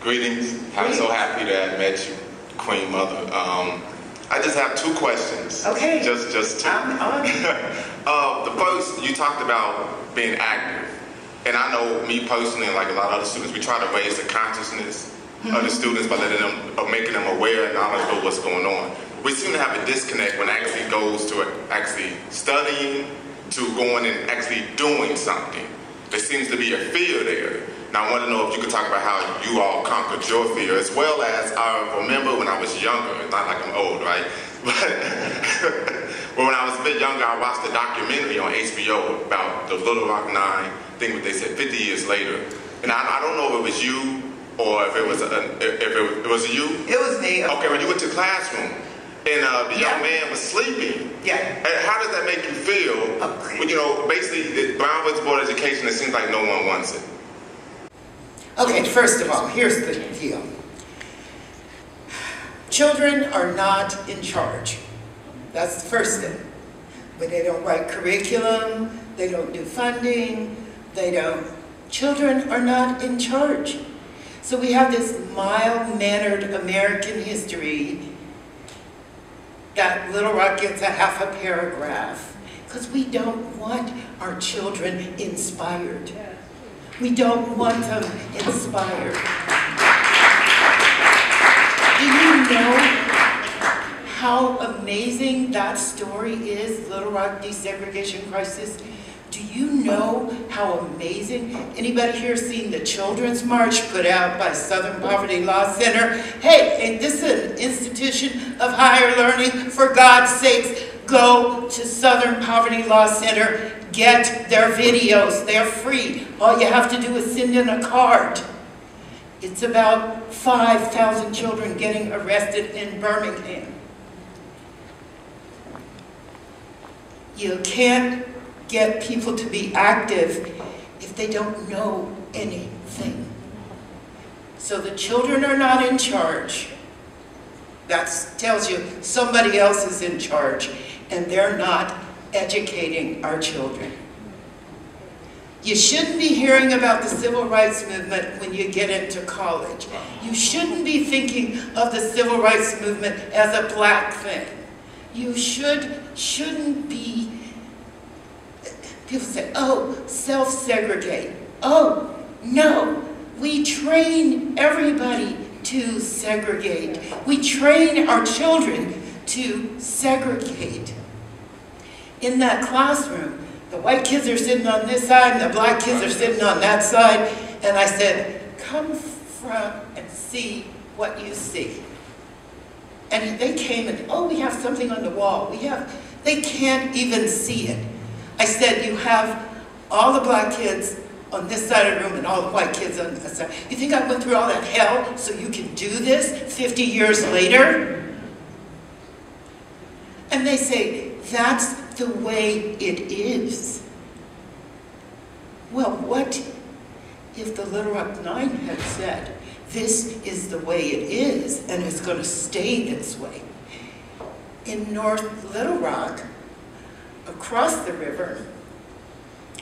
Greetings. I'm so happy that I met you, Queen Mother. I just have two questions. Okay. Just two. The first, you talked about being active. And I know me personally, and like a lot of other students, we try to raise the consciousness of the students by letting them, or making them aware and knowledgeable of what's going on. We seem to have a disconnect when it actually goes to actually studying, to going and actually doing something. There seems to be a fear there. Now I want to know if you could talk about how you all conquered your fear, as well as I remember when I was younger, not like I'm old, right? But when I was a bit younger, I watched a documentary on HBO about the Little Rock Nine thing, what they said 50 years later. And I don't know if it was you or if it was it was you? It was me. Okay, when you went to the classroom and the young man was sleeping. Yeah. And how does that make you feel? When, you know, basically, Brownwood's board education, it seems like no one wants it. Okay, first of all, here's the deal. Children are not in charge. That's the first thing. But they don't write curriculum, they don't do funding, children are not in charge. So we have this mild-mannered American history that Little Rock gets a half a paragraph because we don't want our children inspired. We don't want them inspired. Do you know how amazing that story is, Little Rock desegregation crisis? Do you know how amazing? Anybody here seen the Children's March put out by Southern Poverty Law Center? Hey, ain't this an institution of higher learning? For God's sakes, go to Southern Poverty Law Center, get their videos, they're free. All you have to do is send in a card. It's about 5,000 children getting arrested in Birmingham. You can't get people to be active if they don't know anything. So the children are not in charge. That tells you somebody else is in charge, and they're not educating our children. You shouldn't be hearing about the civil rights movement when you get into college. You shouldn't be thinking of the civil rights movement as a black thing. You shouldn't be. People say, oh, self-segregate. Oh, no, we train everybody to segregate. We train our children to segregate. In that classroom, the white kids are sitting on this side and the black kids are sitting on that side. And I said, come front and see what you see. And they came and, oh, we have something on the wall. They can't even see it. I said, you have all the black kids on this side of the room and all the white kids on this side. You think I went through all that hell so you can do this 50 years later? And they say, that's the way it is. Well, what if the Little Rock Nine had said, this is the way it is, and it's going to stay this way? In North Little Rock, across the river,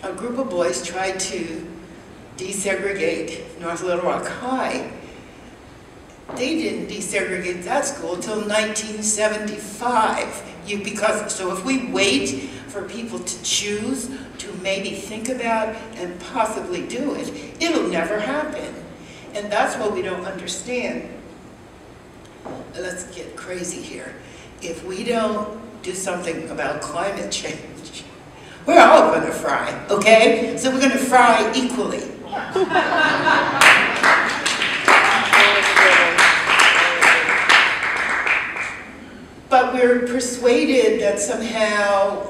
a group of boys tried to desegregate North Little Rock High. They didn't desegregate that school until 1975. So if we wait for people to choose, to maybe think about and possibly do it, it'll never happen. And that's what we don't understand. Let's get crazy here. If we don't do something about climate change, we're all going to fry, okay? So we're going to fry equally. But we're persuaded that somehow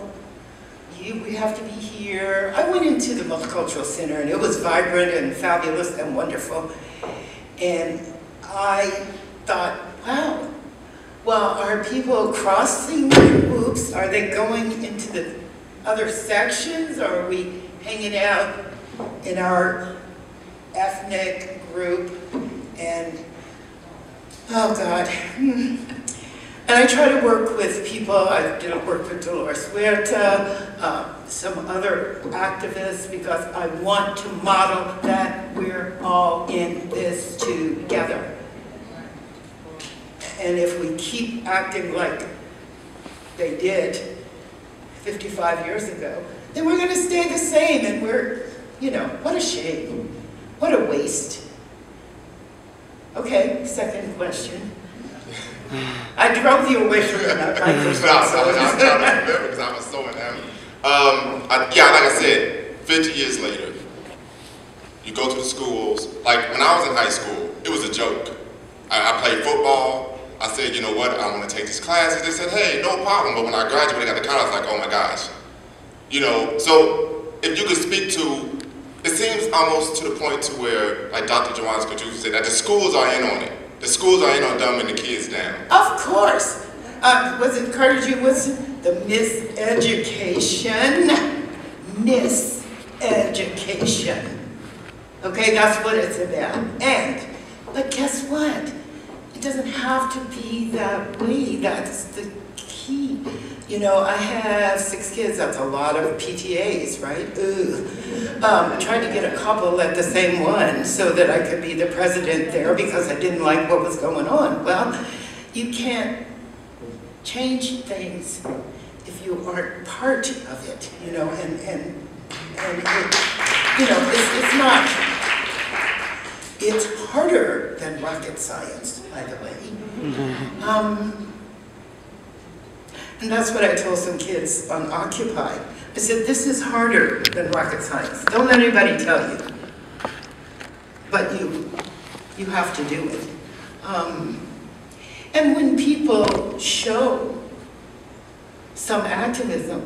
we have to be here. I went into the Multicultural Center and it was vibrant and fabulous and wonderful. And I thought, wow, well, are people crossing the hoops? Are they going into the other sections? Or are we hanging out in our ethnic group? And, oh God. And I try to work with people. I did work with Dolores Huerta, some other activists, because I want to model that we're all in this keep acting like they did 55 years ago, then we're going to stay the same, and we're, you know, what a shame. What a waste. Okay, second question. I drove you away from that microphone. I'm trying to remember because I was so enamored. Yeah, like I said, 50 years later, you go to the schools. Like when I was in high school, it was a joke. I played football. I said, you know what, I want to take these classes. They said, hey, no problem. But when I graduated, got the college, I was like, oh my gosh. You know, so if you could speak to, it seems almost to the point to where, like Dr. Joanne Scadrucci said, that the schools are in on it. The schools are in on dumbing the kids down. Of course. Was it Carter G. Woodson? The miseducation. Miseducation. Okay, that's what it's about. But guess what? It doesn't have to be that way. That's the key. You know, I have 6 kids. That's a lot of PTAs, right? I tried to get a couple at the same one so that I could be the president there because I didn't like what was going on. Well, you can't change things if you aren't part of it, you know, and it, you know, it's not, it's harder than rocket science, by the way. And that's what I told some kids on Occupy. I said, this is harder than rocket science. Don't let anybody tell you. But you have to do it. And when people show some activism,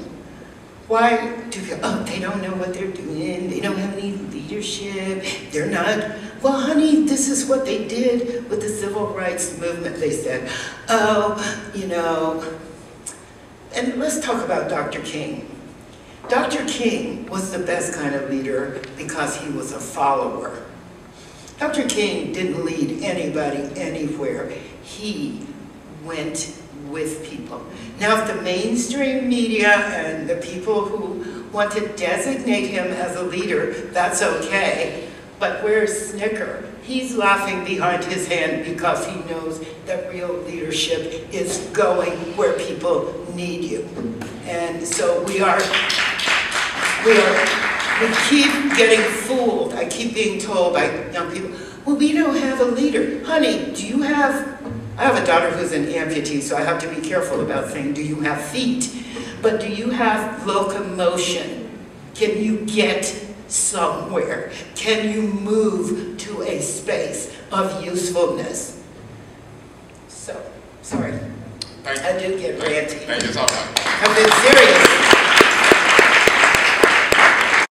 why do you, oh, they don't know what they're doing, they don't have any leadership, they're not, well honey, this is what they did with the civil rights movement, they said. Oh, you know, and let's talk about Dr. King. Dr. King was the best kind of leader because he was a follower. Dr. King didn't lead anybody anywhere. He went with people. Now, if the mainstream media and the people who want to designate him as a leader, that's okay. But where's Snicker? He's laughing behind his hand because he knows that real leadership is going where people need you. And so we keep getting fooled. I keep being told by young people, well, we don't have a leader. Honey, do you have, I have a daughter who's an amputee, so I have to be careful about saying, do you have feet? But do you have locomotion? Can you get somewhere? Can you move to a space of usefulness? So, sorry. I do get ranty. Thank you so much. I've been serious.